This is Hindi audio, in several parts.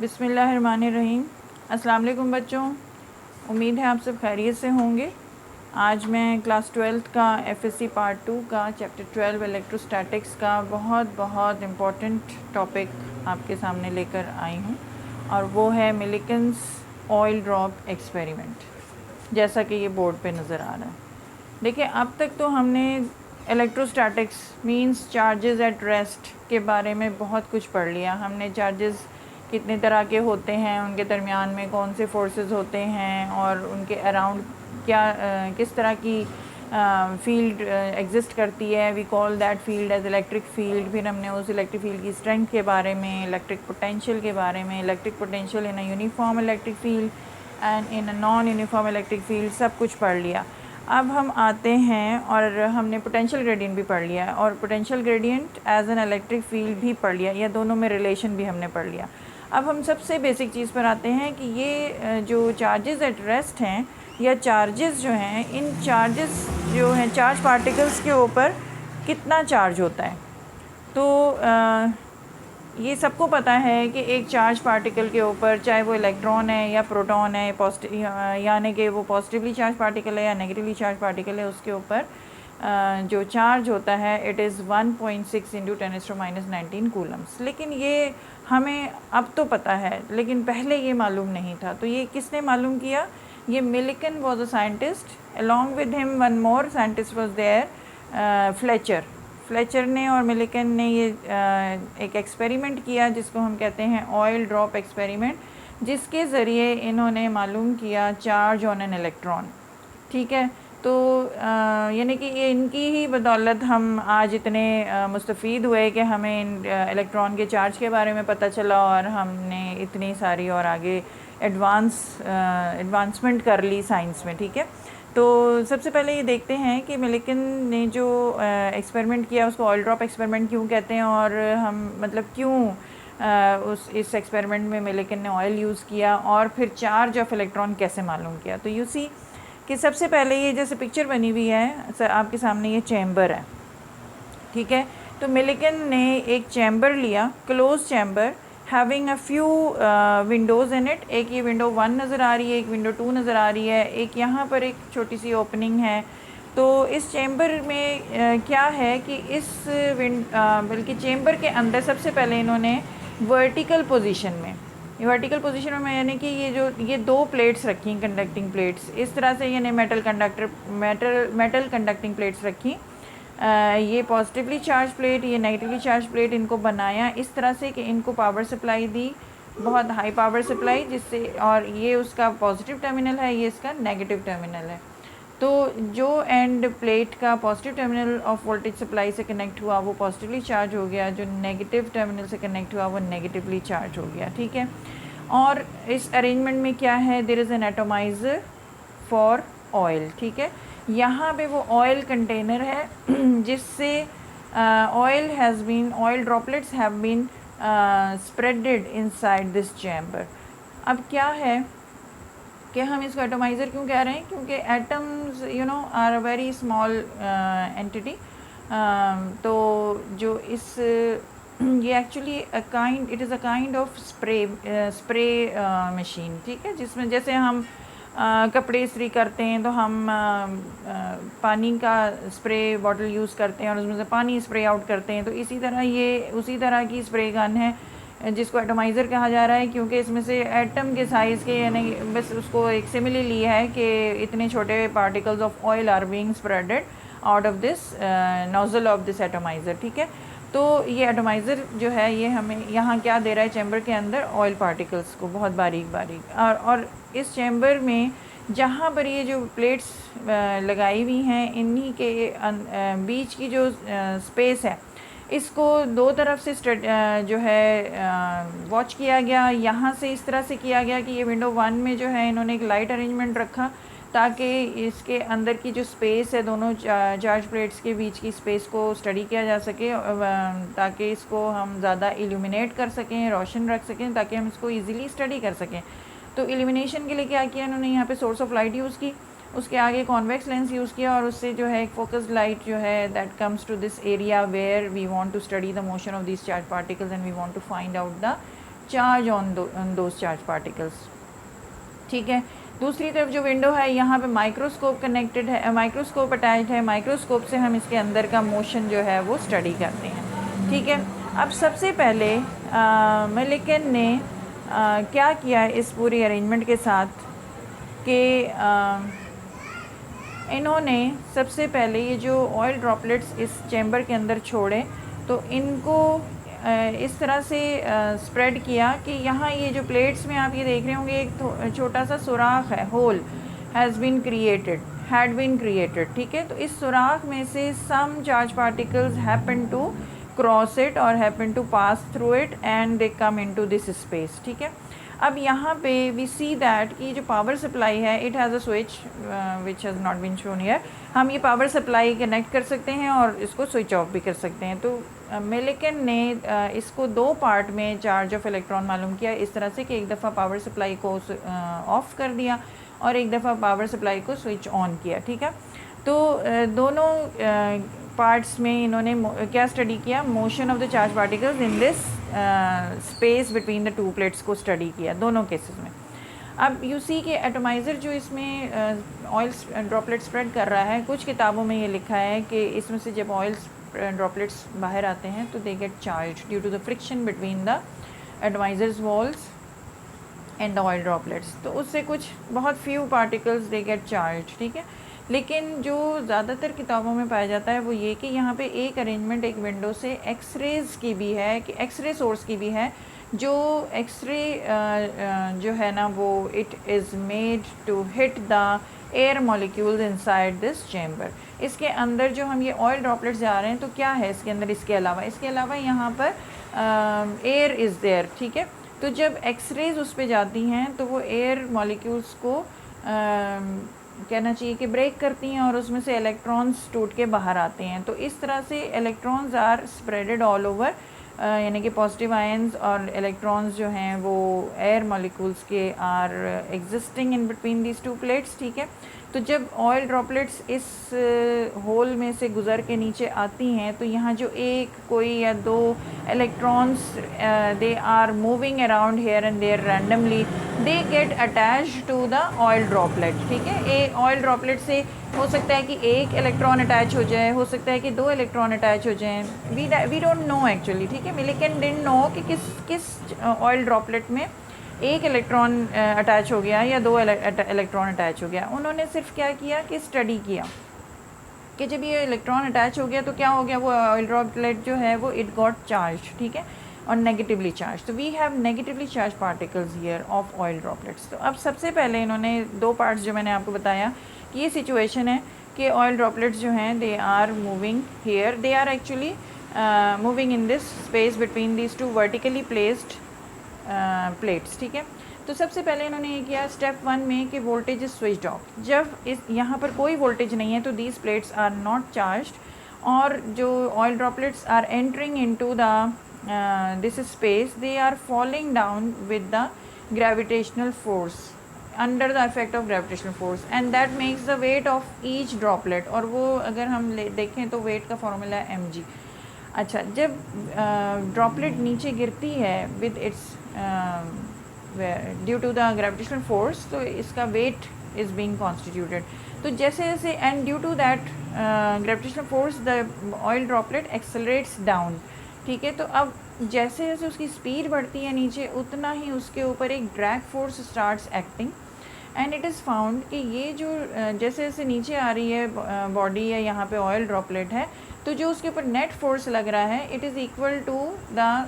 बिस्मिल्लाहिर्रहमानिर्रहीम। अस्सलाम वालेकुम बच्चों, उम्मीद है आप सब खैरियत से होंगे। आज मैं क्लास 12th का एफएससी पार्ट 2 का चैप्टर 12 इलेक्ट्रोस्टैटिक्स का बहुत इम्पॉर्टेंट टॉपिक आपके सामने लेकर आई हूँ और वो है मिलिकन्स ऑयल ड्रॉप एक्सपेरिमेंट, जैसा कि ये बोर्ड पे नज़र आ रहा है। देखिए, अब तक तो हमने electrostatics means charges at rest के बारे में बहुत कुछ पढ़ लिया। हमने चार्जेस कितने तरह के होते हैं, उनके दरमियान में कौन से फोर्सेस होते हैं और उनके अराउंड क्या किस तरह की फील्ड एग्जिस्ट करती है। We call that field as electric field. फिर हमने उस इलेक्ट्रिक फील्ड की स्ट्रेंथ के बारे में, इलेक्ट्रिक पोटेंशियल के बारे में, electric potential in a uniform electric field and in a non uniform electric field, सब कुछ पढ़ लिया। अब हम आते हैं और हमने पोटेंशियल ग्रेडियंट भी पढ़ लिया और potential gradient as an electric field भी पढ़ लिया, या दोनों में रिलेशन भी हमने पढ़ लिया। अब हम सबसे बेसिक चीज़ पर आते हैं कि ये जो चार्जेस एट रेस्ट हैं या चार्जेस जो हैं, इन चार्जेस जो हैं चार्ज पार्टिकल्स के ऊपर कितना चार्ज होता है। तो ये सबको पता है कि एक चार्ज पार्टिकल के ऊपर, चाहे वो इलेक्ट्रॉन है या प्रोटॉन है, यानी कि वो पॉजिटिवली चार्ज पार्टिकल है या नेगेटिवली चार्ज पार्टिकल है, उसके ऊपर जो चार्ज होता है इट इज़ 1.6 इंटू 10⁻⁹ कूलम्स। लेकिन ये हमें अब तो पता है, लेकिन पहले ये मालूम नहीं था। तो ये किसने मालूम किया? ये Millikan was a scientist, along with him one more scientist was there, Fletcher ने और मिलिकन ने ये एक एक्सपेरिमेंट किया जिसको हम कहते हैं ऑयल ड्रॉप एक्सपेरिमेंट, जिसके ज़रिए इन्होंने मालूम किया चार्ज ऑन एन इलेक्ट्रॉन। ठीक है, तो यानी कि ये इनकी ही बदौलत हम आज इतने मुस्तफ़ीद हुए कि हमें इलेक्ट्रॉन के चार्ज के बारे में पता चला और हमने इतनी सारी और आगे एडवांसमेंट कर ली साइंस में। ठीक है, तो सबसे पहले ये देखते हैं कि मिलिकन ने जो एक्सपेरिमेंट किया उसको ऑयल ड्रॉप एक्सपेरिमेंट क्यों कहते हैं, और हम मतलब क्यों इस एक्सपेरिमेंट में मिलिकन ने ऑयल यूज़ किया और फिर चार्ज ऑफ इलेक्ट्रॉन कैसे मालूम किया। तो यू सी कि सबसे पहले ये जैसे पिक्चर बनी हुई है आपके सामने, ये चैम्बर है। ठीक है, तो मिलिकन ने एक चैम्बर लिया, close chamber having a few Windows in it. एक ये विंडो 1 नज़र आ रही है, एक विंडो 2 नज़र आ रही है, एक यहाँ पर एक छोटी सी ओपनिंग है। तो इस चैम्बर में क्या है कि इस बल्कि चैम्बर के अंदर सबसे पहले इन्होंने वर्टिकल पोजीशन में यानी कि ये दो प्लेट्स रखी, कंडक्टिंग प्लेट्स, इस तरह से यानी मेटल कंडक्टिंग प्लेट्स रखी। ये पॉजिटिवली चार्ज प्लेट, ये नेगेटिवली चार्ज प्लेट, इनको बनाया इस तरह से कि इनको पावर सप्लाई दी, बहुत हाई पावर सप्लाई, जिससे, और ये उसका पॉजिटिव टर्मिनल है, ये इसका नेगेटिव टर्मिनल है। तो जो एंड प्लेट का positive terminal of voltage supply से कनेक्ट हुआ वो पॉजिटिवली चार्ज हो गया, जो नेगेटिव टर्मिनल से कनेक्ट हुआ वो नेगेटिवली चार्ज हो गया। ठीक है, और इस अरेंजमेंट में क्या है, there is an atomiser for oil. ठीक है, यहाँ पे वो ऑयल कंटेनर है जिससे oil droplets have been spreaded inside this chamber. अब क्या है कि हम इसको एटोमाइज़र क्यों कह रहे हैं, क्योंकि atoms are a very small entity. तो जो ये actually it is a kind of spray machine. ठीक है, जिसमें जैसे हम कपड़े इस्त्री करते हैं तो हम पानी का स्प्रे बॉटल यूज़ करते हैं और उसमें से पानी स्प्रे आउट करते हैं, तो इसी तरह ये उसी तरह की स्प्रे गन है जिसको एटोमाइज़र कहा जा रहा है, क्योंकि इसमें से एटम के साइज़ के, यानी बस उसको एक सिमिली लिया है कि इतने छोटे particles of oil are being spreaded out of this nozzle of this atomiser. ठीक है, तो ये एटोमाइज़र जो है ये हमें यहाँ क्या दे रहा है, चैम्बर के अंदर ऑयल पार्टिकल्स को बहुत बारीक बारीक, और इस चैम्बर में जहाँ पर ये जो प्लेट्स लगाई हुई हैं, इन्हीं के बीच की जो स्पेस है, इसको दो तरफ से जो है वॉच किया गया। यहाँ से इस तरह से किया गया कि ये विंडो 1 में जो है इन्होंने एक लाइट अरेंजमेंट रखा ताकि इसके अंदर की जो स्पेस है, दोनों चार्ज प्लेट्स के बीच की स्पेस को स्टडी किया जा सके, ताकि इसको हम ज़्यादा इल्यूमिनेट कर सकें, रोशन रख सकें, ताकि हम इसको ईज़िली स्टडी कर सकें। तो इल्यूमिनेशन के लिए क्या किया इन्होंने, यहाँ पे सोर्स ऑफ लाइट यूज़ की, उसके आगे कॉन्वेक्स लेंस यूज़ किया और उससे जो है एक फोकस्ड लाइट जो है that comes to this area where we want to study the motion of this charge particles and we want to find out the charge on those charge particles. ठीक है, दूसरी तरफ जो विंडो है यहाँ पे माइक्रोस्कोप कनेक्टेड है, माइक्रोस्कोप अटैच्ड है। माइक्रोस्कोप से हम इसके अंदर का मोशन जो है वो स्टडी करते हैं। ठीक है, अब सबसे पहले मिलिकन ने क्या किया इस पूरी अरेंजमेंट के साथ कि इन्होंने सबसे पहले ये जो ऑयल ड्रॉपलेट्स इस चैम्बर के अंदर छोड़े तो इनको इस तरह से स्प्रेड किया कि यहाँ ये जो प्लेट्स में आप ये देख रहे होंगे एक छोटा सा सुराख है, होल हैड बीन क्रिएटेड। ठीक है, तो इस सुराख में से some charge particles happen to cross it और happen to pass through it and they come into this space. ठीक है, अब यहाँ पे वी सी दैट कि जो पावर सप्लाई है it has a switch which has not been shown here. हम ये पावर सप्लाई कनेक्ट कर सकते हैं और इसको स्विच ऑफ भी कर सकते हैं। तो मिलिकन ने इसको दो पार्ट में चार्ज ऑफ इलेक्ट्रॉन मालूम किया इस तरह से कि एक दफ़ा पावर सप्लाई को ऑफ़ कर दिया और एक दफ़ा पावर सप्लाई को स्विच ऑन किया। ठीक है, तो दोनों पार्ट्स में इन्होंने क्या स्टडी किया, motion of the charge particles in this space between the two plates को स्टडी किया दोनों केसेस में। अब यू सी कि एटोमाइज़र जो इसमें ऑयल ड्रॉपलेट स्प्रेड कर रहा है, कुछ किताबों में ये लिखा है कि इसमें से जब ऑयल ड्रॉपलेट्स बाहर आते हैं तो they get charge due to the friction between the atomisers walls and the oil droplets. तो उससे कुछ बहुत few particles they get charge. ठीक है, लेकिन जो ज़्यादातर किताबों में पाया जाता है वो ये कि यहाँ पे एक अरेंजमेंट एक विंडो से एक्सरेज़ की भी है, कि एक्सरे सोर्स की भी है, जो एक्सरे जो है ना वो it is made to hit the air molecules inside this chamber. इसके अंदर जो हम ये ऑयल ड्रॉपलेट्स जा रहे हैं तो क्या है इसके अंदर, इसके अलावा यहाँ पर एयर इज़ देयर। ठीक है, तो जब एक्सरेज उस पर जाती हैं तो वो एयर मॉलिक्यूल्स को कहना चाहिए कि ब्रेक करती हैं और उसमें से इलेक्ट्रॉन्स टूट के बाहर आते हैं। तो इस तरह से electrons are spreaded all over, यानी कि पॉजिटिव आयंस और इलेक्ट्रॉन्स जो हैं वो एयर मॉलिक्यूल्स के are existing in between these two plates. ठीक है, तो जब ऑयल ड्रॉपलेट्स इस होल में से गुज़र के नीचे आती हैं तो यहाँ जो एक कोई या दो electrons they are moving around here and there randomly, they get attach to the oil droplet. ठीक है, ऑयल ड्रॉपलेट से हो सकता है कि एक इलेक्ट्रॉन अटैच हो जाए, हो सकता है कि दो इलेक्ट्रॉन अटैच हो जाएं, वी डोंट नो एक्चुअली। ठीक है, मिलिकन डिडंट नो कि किस ऑयल ड्रॉपलेट में एक इलेक्ट्रॉन अटैच हो गया या दो इलेक्ट्रॉन अटैच हो गया। उन्होंने सिर्फ क्या किया कि स्टडी किया कि जब ये इलेक्ट्रॉन अटैच हो गया तो क्या हो गया, वो ऑयल ड्रॉपलेट जो है वो इट गॉट चार्ज। ठीक है, और नेगेटिवली चार्ज। तो we have negatively charge particles here of oil droplets. तो अब सबसे पहले इन्होंने दो पार्ट्स जो मैंने आपको बताया कि ये सिचुएशन है कि ऑयल ड्रॉपलेट्स जो हैं they are moving here, they are actually moving in this space between this two vertically placed plates. ठीक है, तो सबसे पहले इन्होंने ये किया स्टेप 1 में कि वोल्टेज इज स्विच्ड ऑफ। जब इस यहाँ पर कोई वोल्टेज नहीं है तो these plates are not charged और जो oil droplets are entering into the this space, they are falling down with the gravitational force, under the effect of gravitational force, and that makes the weight of each droplet. और वो अगर हम देखें तो वेट का फॉर्मूला है mg। अच्छा, जब ड्रॉपलेट नीचे गिरती है with its due to the gravitational force, तो इसका वेट इज़ बीइंग कॉन्स्टिट्यूटेड। तो जैसे जैसे and due to that gravitational force the oil droplet accelerates down. ठीक है, तो अब जैसे जैसे उसकी स्पीड बढ़ती है नीचे उतना ही उसके ऊपर एक drag force starts acting, and it is found कि ये जो जैसे जैसे नीचे आ रही है बॉडी या यहाँ पे ऑयल ड्रॉपलेट है तो जो उसके ऊपर नेट फोर्स लग रहा है it is equal to the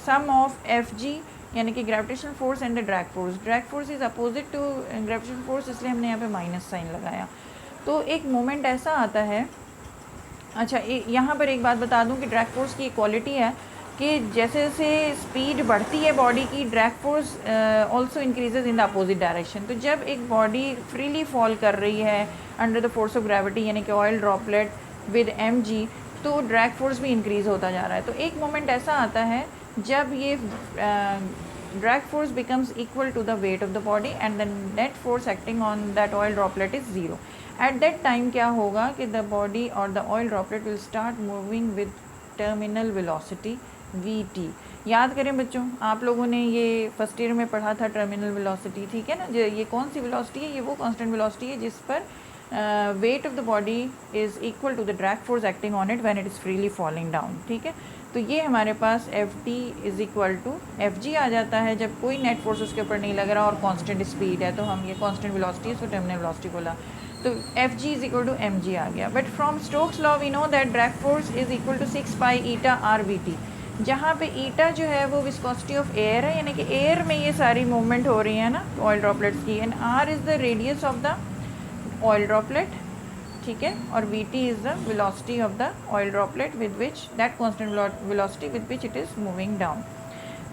sum of Fg, यानी कि gravitational force and the drag force. Drag force is opposite to gravitational force, इसलिए हमने यहाँ पे माइनस साइन लगाया। तो एक मोमेंट ऐसा आता है। अच्छा, यहाँ पर एक बात बता दूँ कि ड्रैग फोर्स की क्वालिटी है कि जैसे जैसे स्पीड बढ़ती है बॉडी की, drag force also increases in the opposite direction. तो जब एक बॉडी फ्रीली फॉल कर रही है under the force of gravity, यानी कि ऑयल ड्रॉपलेट विद mg, तो ड्रैग फोर्स भी इंक्रीज़ होता जा रहा है। तो एक मोमेंट ऐसा आता है जब ये drag force becomes equal to the weight of the body and the net force acting on that oil droplet is zero. At that time क्या होगा कि द बॉडी और the oil droplet will start moving with terminal velocity vt। याद करें बच्चों, आप लोगों ने ये फर्स्ट ईयर में पढ़ा था टर्मिनल वेलोसिटी, ठीक है ना। जो ये कौन सी वेलोसिटी है, ये वो कांस्टेंट वेलोसिटी है जिस पर weight of the body is equal to the drag force acting on it when it is freely falling down, ठीक है। तो ये हमारे पास F T is equal to F G आ जाता है जब कोई नेट फोर्स उसके ऊपर नहीं लग रहा और कांस्टेंट स्पीड है, तो हम ये कांस्टेंट वेलोसिटी इसको टर्मिनल वेलोसिटी बोला। तो F G is equal to M G आ गया। But from Stokes law we know that drag force is equal to 6 pi eta R V T, जहाँ पे ईटा जो है वो विस्कोसिटी ऑफ एयर है, यानी कि एयर में ये सारी मूवमेंट हो रही है ना ऑयल ड्रॉपलेट्स की, and R is the radius of the oil droplet, ठीक है, और V T is the velocity of the oil droplet with which that constant velocity with which it is moving down.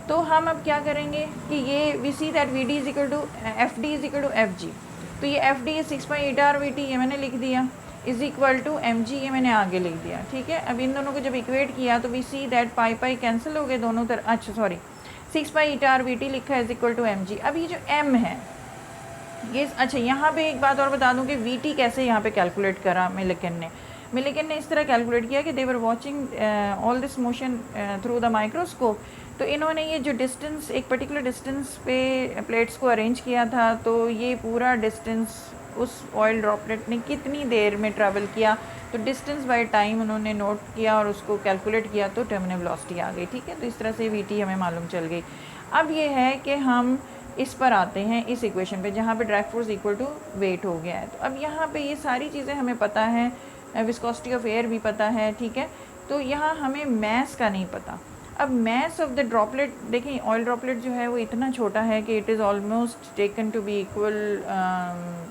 तो हम अब क्या करेंगे कि ये we see that V D is equal to F D is equal to F G. तो ये एफ डी है 6 pi eta R V T, ये मैंने लिख दिया, is equal to M G, ये मैंने आगे लिख दिया, ठीक है। अब इन दोनों को जब इक्वेट किया तो we see that pi pi cancel हो गए दोनों तरफ, अच्छा sorry 6 pi eta R V T लिखा है is equal to M G. अब ये जो एम है ये, अच्छा यहाँ पे एक बात और बता दूँ कि वी टी कैसे यहाँ पे कैलकुलेट करा मिलिकन ने इस तरह कैलकुलेट किया कि they were watching all this motion through the microscope. तो इन्होंने ये जो डिस्टेंस, एक पर्टिकुलर डिस्टेंस पे प्लेट्स को अरेंज किया था, तो ये पूरा डिस्टेंस उस ऑयल ड्रॉपलेट ने कितनी देर में ट्रैवल किया, तो डिस्टेंस बाय टाइम उन्होंने नोट किया और उसको कैलकुलेट किया, तो टर्मिनल वेलोसिटी आ गई, ठीक है। तो इस तरह से वी टी हमें मालूम चल गई। अब ये है कि हम इस पर आते हैं, इस इक्वेशन पे जहाँ पे drag force equal to weight हो गया है। तो अब यहाँ पे ये सारी चीज़ें हमें पता है, विस्कोसिटी ऑफ एयर भी पता है, ठीक है। तो यहाँ हमें मैस का नहीं पता। अब मैस ऑफ द ड्रॉपलेट, देखें ऑयल ड्रॉपलेट जो है वो इतना छोटा है कि it is almost taken to be equal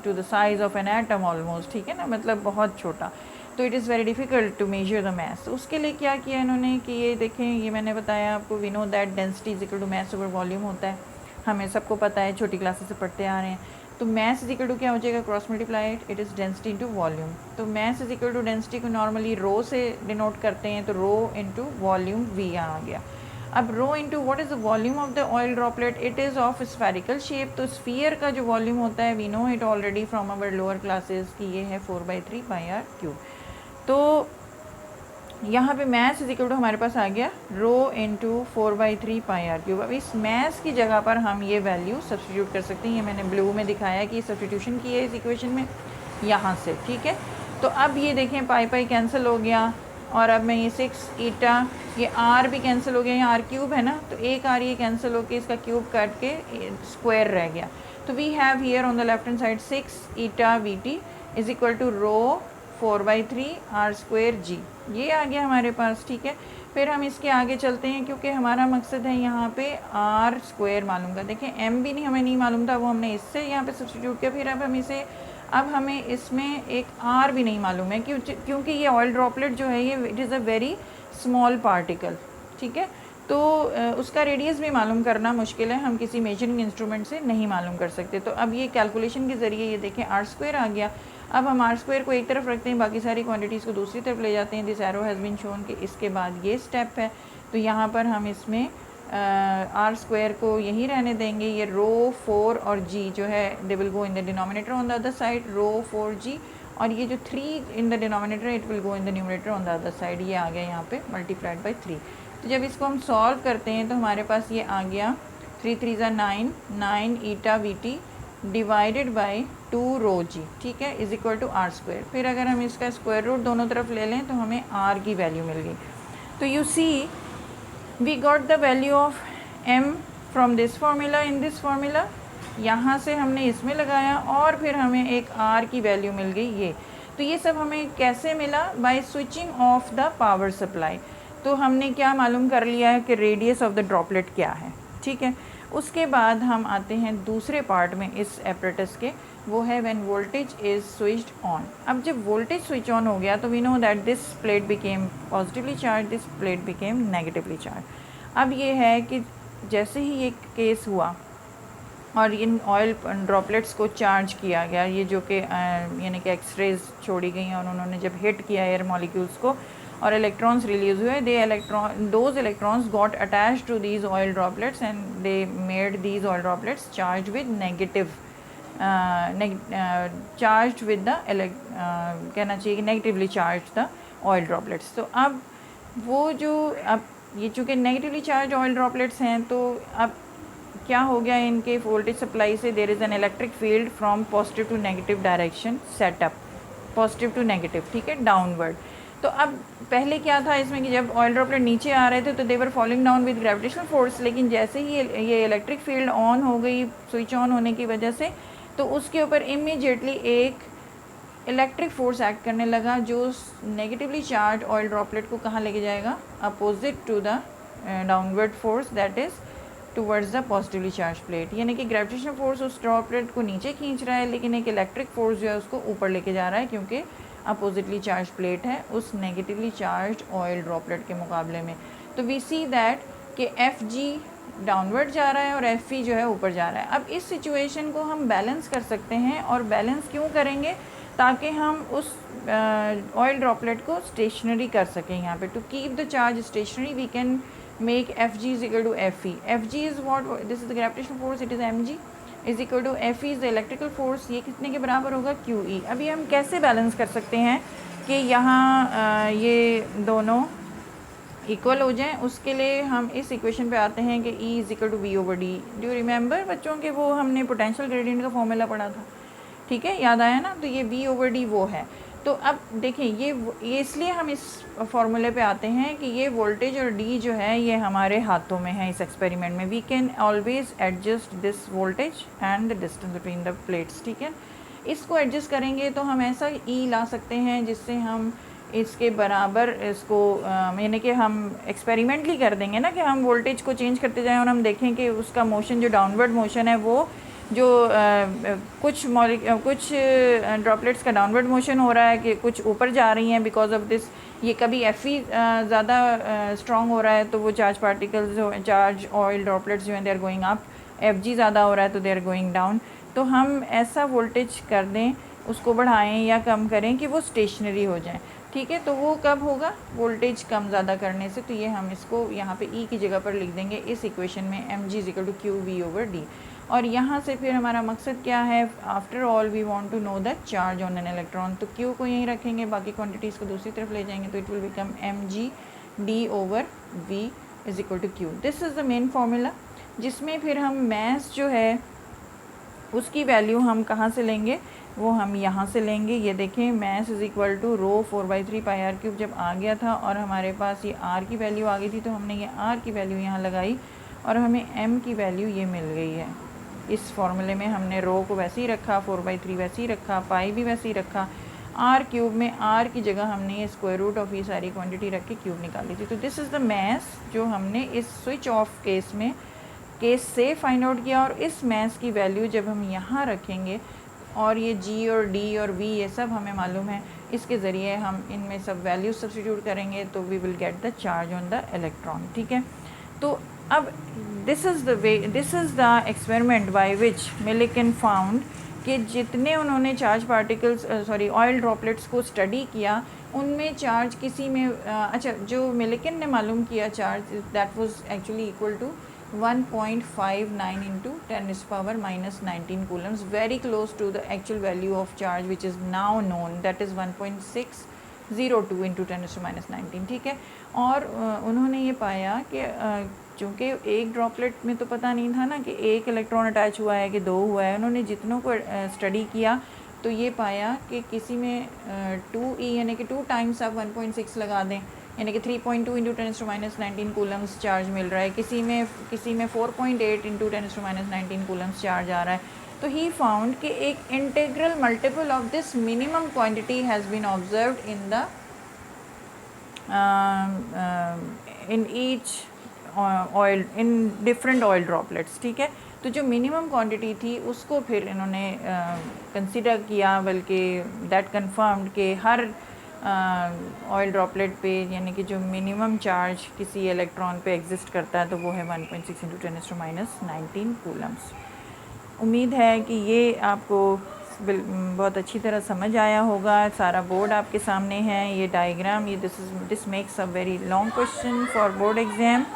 to the size of an atom almost, ठीक है ना, मतलब बहुत छोटा। तो it is very difficult to measure the mass. तो उसके लिए क्या किया इन्होंने कि ये देखें, ये मैंने बताया आपको, we know that density is equal to mass over volume होता है, हमें सबको पता है, छोटी क्लासेस से पढ़ते आ रहे हैं। तो मैस इज इक्वल टू क्या हो जाएगा, cross multiply it is density into volume. तो mass is equal to density को नॉर्मली रो से डिनोट करते हैं, तो रो इनटू वॉल्यूम वी आ गया। अब rho into what is the volume of the oil droplet, it is of spherical shape. तो स्फीयर का जो वॉल्यूम होता है we know it already from our lower classes कि ये है 4/3 पाई आर क्यूब। तो यहाँ पे मैस इज इक्वल टू हमारे पास आ गया rho into 4/3 pi R cube. अब इस मैस की जगह पर हम ये वैल्यू सब्सटीट्यूट कर सकते हैं, ये मैंने ब्लू में दिखाया कि सब्सटीट्यूशन की है इस इक्वेशन में यहाँ से, ठीक है। तो अब ये देखें पाई पाई कैंसिल हो गया, और अब मैं ये 6 ईटा, ये आर भी कैंसिल हो गया, यहाँ आर क्यूब है ना, तो एक आर ये कैंसिल हो के इसका क्यूब काट के स्क्वायर रह गया। तो we have here on the left hand side 6 eta V T is equal to rho 4/3 R square G, ये आ गया हमारे पास, ठीक है। फिर हम इसके आगे चलते हैं, क्योंकि हमारा मकसद है यहाँ पे आर स्क्वायर मालूम का। देखें एम भी नहीं हमें नहीं मालूम था, वो हमने इससे यहाँ पे सब्सटीट्यूट किया। फिर अब हमें इसमें एक आर भी नहीं मालूम है, क्योंकि ये ऑयल ड्रॉपलेट जो है ये it is a very small particle, ठीक है। तो उसका रेडियस भी मालूम करना मुश्किल है, हम किसी मेजरिंग इंस्ट्रूमेंट से नहीं मालूम कर सकते। तो अब ये कैलकुलेशन के ज़रिए ये देखें आर स्क्वायर आ गया। अब हम आर स्क्वायर को एक तरफ रखते हैं, बाकी सारी क्वांटिटीज़ को दूसरी तरफ ले जाते हैं। This arrow has been shown कि इसके बाद ये स्टेप है, तो यहाँ पर हम इसमें आर स्क्वायर को यहीं रहने देंगे। ये रो 4 और जी जो है they will go in the denominator on the other side, rho 4g, और ये जो 3 in the denominator it will go in the numerator on the other side, ये आ गया यहाँ पे मल्टीप्लाइड बाई 3। तो जब इसको हम सॉल्व करते हैं तो हमारे पास ये आ गया 3 3 9 eta V T divided by 2 rho G, ठीक है, is equal to R square. फिर अगर हम इसका स्क्वायर रूट दोनों तरफ ले लें तो हमें आर की वैल्यू मिल गई। तो you see we got the value of m from this formula in this formula, यहाँ से हमने इसमें लगाया और फिर हमें एक r की वैल्यू मिल गई ये। तो ये सब हमें कैसे मिला, by switching off the power supply. तो हमने क्या मालूम कर लिया है कि रेडियस ऑफ द ड्रॉपलेट क्या है, ठीक है। उसके बाद हम आते हैं दूसरे पार्ट में इस एपरेटस के, वो है when voltage is switched on. अब जब वोल्टेज स्विच ऑन हो गया तो we know that this plate became positively charge, this plate became negatively charge. अब ये है कि जैसे ही ये केस हुआ और इन ऑयल ड्रॉपलेट्स को चार्ज किया गया, ये जो कि यानी कि एक्सरेज छोड़ी गई और उन्होंने जब हिट किया एयर मॉलिक्यूल्स को और इलेक्ट्रॉन्स रिलीज हुए, those electrons got attach to these oil droplets and they made these oil droplets charge with negative charge with the कहना चाहिए कि negatively charge the oil droplets. तो अब वो जो अब ये चूँकि नेगेटिवली चार्ज ऑयल ड्रॉपलेट्स हैं, तो अब क्या हो गया इनके वोल्टेज सप्लाई से, there is an electric field from positive to negative direction setup, positive to negative, ठीक है, डाउनवर्ड। तो अब पहले क्या था इसमें कि जब ऑयल ड्रॉपलेट नीचे आ रहे थे तो they were falling down with gravitational force, लेकिन जैसे ही ये इलेक्ट्रिक फील्ड ऑन हो गई स्विच ऑन होने की वजह से, तो उसके ऊपर इमीडिएटली एक इलेक्ट्रिक फोर्स एक्ट करने लगा जो नेगेटिवली चार्ज ऑयल ड्रॉपलेट को कहाँ लेके जाएगा, opposite to the downward force, that is towards the positively charge plate. यानी कि ग्रेविटेशनल फोर्स उस ड्रॉपलेट को नीचे खींच रहा है, लेकिन एक इलेक्ट्रिक फोर्स जो है उसको ऊपर लेके जा रहा है, क्योंकि अपोजिटली चार्ज प्लेट है उस नेगेटिवली चार्ज ऑयल ड्रॉपलेट के मुकाबले में। तो वी सी दैट कि एफ जी डाउनवर्ड जा रहा है और एफ ई जो है ऊपर जा रहा है। अब इस सिचुएशन को हम बैलेंस कर सकते हैं, और बैलेंस क्यों करेंगे, ताकि हम उस ऑयल ड्रॉपलेट को स्टेशनरी कर सकें। यहाँ पे to keep the charge stationary we can make F G is equal to F E. F G is what, this is the gravitational force, it is M G is equal to F E is the electrical force. ये कितने के बराबर होगा, क्यू ई। अभी हम कैसे बैलेंस कर सकते हैं कि यहाँ ये दोनों इक्वल हो जाएं, उसके लिए हम इस इक्वेशन पे आते हैं कि E is equal to V over D. Do remember बच्चों के वो हमने पोटेंशियल ग्रेडियंट का फॉर्मूला पढ़ा था, ठीक है, याद आया ना। तो ये V ओवर डी वो है। तो अब देखें ये इसलिए हम इस फॉर्मूले पे आते हैं कि ये वोल्टेज और D जो है ये हमारे हाथों में है। इस एक्सपेरिमेंट में we can always adjust this voltage and the distance between the plates, ठीक है। इसको एडजस्ट करेंगे तो हम ऐसा E ला सकते हैं जिससे हम इसके बराबर इसको यानी कि हम एक्सपेरिमेंटली कर देंगे ना, कि हम वोल्टेज को चेंज करते जाएं और हम देखें कि उसका मोशन जो डाउनवर्ड मोशन है वो जो कुछ ड्रॉपलेट्स का डाउनवर्ड मोशन हो रहा है कि कुछ ऊपर जा रही हैं बिकॉज ऑफ दिस, ये कभी एफ ई ज़्यादा स्ट्रॉन्ग हो रहा है तो वो charge particles charge oil droplets जो हैं they are going up, F G ज़्यादा हो रहा है तो दे आर गोइंग डाउन। तो हम ऐसा वोल्टेज कर दें, उसको बढ़ाएं या कम करें कि वो स्टेशनरी हो जाए, ठीक है। तो वो कब होगा, वोल्टेज कम ज़्यादा करने से। तो ये हम इसको यहाँ पे E की जगह पर लिख देंगे इस इक्वेशन में, M G is equal to Q V over D. और यहाँ से फिर हमारा मकसद क्या है, after all we want to know the charge on an electron. तो Q को यहीं रखेंगे, बाकी क्वांटिटीज़ को दूसरी तरफ ले जाएंगे, तो it will become M G D over V is equal to Q. This is the main formula, जिसमें फिर हम मैस जो है उसकी वैल्यू हम कहाँ से लेंगे, वो हम यहाँ से लेंगे। ये देखें, mass is equal to rho 4/3 pi R cube जब आ गया था और हमारे पास ये आर की वैल्यू आ गई थी, तो हमने ये आर की वैल्यू यहाँ लगाई और हमें एम की वैल्यू ये मिल गई है। इस फॉर्मूले में हमने रो को वैसे ही रखा, 4/3 वैसे ही रखा, पाई भी वैसे ही रखा, आर क्यूब में आर की जगह हमने ये स्क्वायर रूट ऑफ ये सारी क्वान्टिटी रख के क्यूब निकाली थी। तो दिस इज़ द मैस जो हमने इस स्विच ऑफ केस से फाइंड आउट किया। और इस मैस की वैल्यू जब हम यहाँ रखेंगे और ये G और D और V ये सब हमें मालूम है, इसके ज़रिए हम इनमें सब वैल्यू सब्स्टिट्यूट करेंगे तो we will get the charge on the electron, ठीक है। तो अब this is the experiment by which Millikan found कि जितने उन्होंने चार्ज पार्टिकल्स ऑयल ड्रॉपलेट्स को स्टडी किया, उनमें चार्ज किसी में अच्छा जो मिलिकन ने मालूम किया charge, that was actually equal to 1.59 into 10⁻⁻19 coulombs, very close to the actual value of charge which is now known, that is 1.602 into 10⁻⁻19, ठीक है। और उन्होंने ये पाया कि चूँकि एक ड्रॉपलेट में तो पता नहीं था ना कि एक इलेक्ट्रॉन अटैच हुआ है कि दो हुआ है, उन्होंने जितनों को स्टडी किया तो ये पाया कि किसी में 2E यानी कि 2 टाइम्स आप 1.6 लगा दें, यानी कि 3.2 इंटू 10⁻⁻19 कूलम्स चार्ज मिल रहा है, किसी में 4.8 इंटू 10⁻⁻19 कूलम्स चार्ज आ रहा है। तो ही फाउंड कि एक integral multiple of this minimum quantity has been observed in the in each oil in different oil droplets, ठीक है। तो जो मिनिमम क्वांटिटी थी उसको फिर इन्होंने कंसीडर किया, बल्कि दैट कन्फर्म्ड कि हर ऑयल ड्रॉपलेट पे यानी कि जो मिनिमम चार्ज किसी इलेक्ट्रॉन पे एग्जिस्ट करता है तो वो है 1.6 इंटू 10⁻⁻19 कूलम्स। उम्मीद है कि ये आपको बहुत अच्छी तरह समझ आया होगा। सारा बोर्ड आपके सामने है, ये डायग्राम, ये this makes a very long question for board exam.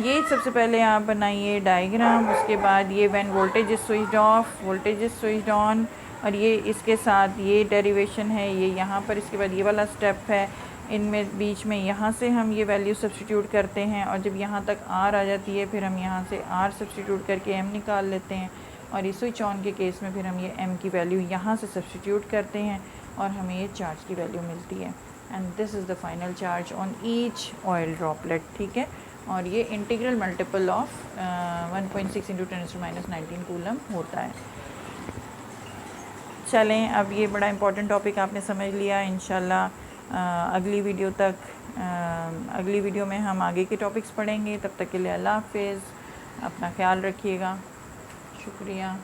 ये सबसे पहले आप बनाइए डायग्राम, उसके बाद ये when voltage is switched off, voltage is switched on, और ये इसके साथ ये डेरिवेशन है, ये यहाँ पर इसके बाद ये वाला स्टेप है, इनमें बीच में यहाँ से हम ये वैल्यू सब्स्टिट्यूट करते हैं और जब यहाँ तक आर आ जाती है फिर हम यहाँ से आर सब्स्टिट्यूट करके एम निकाल लेते हैं और इस स्विच ऑन के केस में फिर हम ये एम की वैल्यू यहाँ से सब्स्टिट्यूट करते हैं और हमें ये चार्ज की वैल्यू मिलती है। And this is the final charge on each oil droplet, ठीक है। और ये integral multiple of 1.6 into 10⁻⁹ coulomb होता है। चलें, अब ये बड़ा इम्पोर्टेंट टॉपिक आपने समझ लिया। इंशाल्लाह अगली वीडियो में हम आगे के टॉपिक्स पढ़ेंगे। तब तक के लिए अल्लाह हाफ़िज़, अपना ख्याल रखिएगा, शुक्रिया।